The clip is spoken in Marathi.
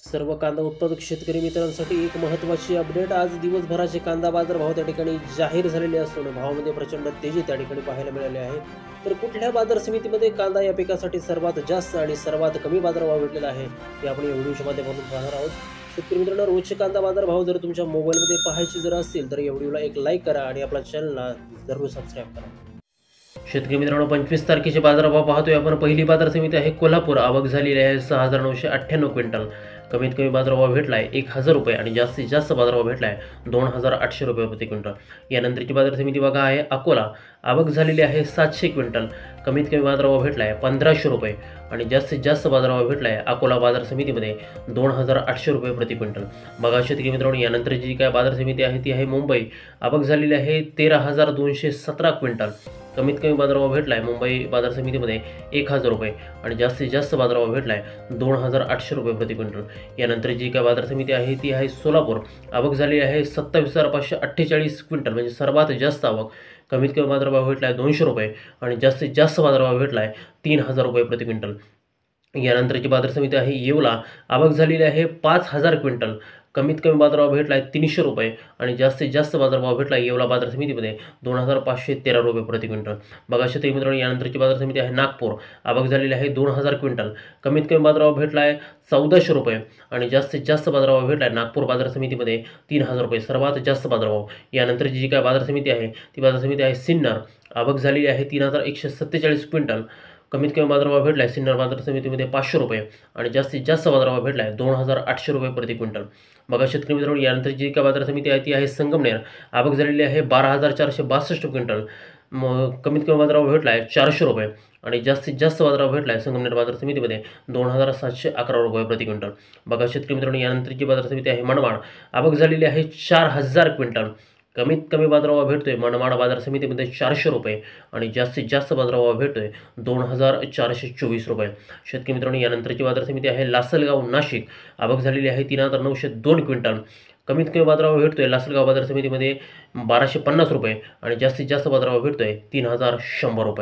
सर्व कांदा उत्पादक शेतकरी मित्रांसाठी एक महत्त्वाची अपडेट। आज दिवसभराचे कांदा बाजार भाव त्या ठिकाणी जाहीर झालेले असून भावामध्ये प्रचंड तेजी त्या ठिकाणी पाहायला मिळाली आहे। तर कुठल्या बाजार समितीमध्ये कांदा या पिकासाठी सर्वात जास्त आणि सर्वात कमी बाजारभाव भेटलेला आहे ते आपण या व्हिडिओच्या माध्यमातून पाहणार आहोत। शेतकरी मित्रांनो, रोजचे कांदा बाजार भाव जर तुमच्या मोबाईलमध्ये पाहायचे जर असतील तर या व्हिडिओला एक लाईक करा आणि आपल्या चॅनलला जरूर सबस्क्राईब करा। शेतकरी मित्रांनो, 25 तारखेचे बाजारभाव पाहतोय आपण। पहिली बाजार समिती आहे कोल्हापूर। आवक झालेली आहे 6,998 क्विंटल। कमीत कमी बाजारभाव भेटलाय 1,000 रुपये आणि जास्तीत जास्त बाजारभाव भेटलाय 2,800 रुपये प्रति क्विंटल। यानंतरची बाजार समिती बघा आहे अकोला। आवक झालेली आहे 700 क्विंटल। कमीत कमी बाजारभाव भेटलाय 1,500 रुपये आणि जास्तीत जास्त बाजारभाव भेटलाय अकोला बाजार समितीमध्ये 2,800 रुपये प्रति क्विंटल। बघा शेतकरी मित्रांनो, यानंतरची जी काय बाजार समिती आहे ती आहे मुंबई। आवक झालेली आहे 13,217 क्विंटल। कमीत कमी बाजारभाव भेटलाय मुंबई बाजार समितीमध्ये 1,000 रुपये आणि जास्तीत जास्त बाजारभाव भेटलाय 2,800 रुपये प्रति क्विंटल। यानंतर जी काय बाजार समिती आहे ती आहे सोलापूर। आवक झाली आहे 27,548 क्विंटल, म्हणजे सर्वात जास्त आवक। कमीत कमी बाजारभाव भेटलाय 200 रुपये आणि जास्तीत जास्त बाजारभाव भेटलाय 3,000 रुपये प्रति क्विंटल। यानंतरची बाजार समिती आहे येवला। आवक झालेली आहे 5,000 क्विंटल। कमीत कमी बाजारभाव भेटलाय 300 रुपये आणि जास्तीत जास्त बाजारभाव भेटलाय येवला बाजार समितीमध्ये 2,513 रुपये प्रति क्विंटल। बघा शेतकरी मित्रांनो, यानंतरची बाजार समिती आहे नागपूर। आवक झालेली आहे 2,000 क्विंटल। कमीत कमी बाजारभाव भेटलाय 1,400 रुपये आणि जास्तीत जास्त बाजारभाव भेटलाय नागपूर बाजार समितीमध्ये 3,000 रुपये, सर्वात जास्त बाजारभाव। यानंतरची जी काय बाजार समिती आहे ती बाजार समिती आहे सिन्नर। आवक झालेली आहे 3,147 क्विंटल। कमीत कमी बाजारभाव भेटलाय सिन्नर बाजार समितीमध्ये 500 रुपये आणि जास्तीत जास्त बाजारभाव भेटलाय 2,800 रुपये प्रति क्विंटल। बघा शेतकरी मित्रांनो, यानंतर जी काय बाजार समिती आहे ती आहे संगमनेर। आवक झालेली आहे 12,462 क्विंटल। कमीत कमी बाजारभाव भेटलाय 400 रुपये आणि जास्तीत जास्त बाजारभाव भेटलाय संगमनेर बाजार समितीमध्ये 2,711 रुपये प्रति क्विंटल। बघा शेतकरी मित्रांनो, यानंतरची बाजार समिती आहे मनमाड। आवक झालेली आहे 4,000 क्विंटल। कमीत कमी बाजारभाव भेटतोय मनमाड बाजार समितीमध्ये 400 रुपये आणि जास्तीत जास्त बाजारभाव भेटतोय 2,424 रुपये। शेतकरी मित्रांनो, यानंतरची बाजार समिती आहे लासलगाव नाशिक। आवक झालेली आहे 3,902 क्विंटल। कमीत कमी बाजारभाव भेटतोय लासलगाव बाजार समितीमध्ये 1,250 रुपये आणि जास्तीत जास्त बाजारभाव भेटतोय 3,100 रुपये।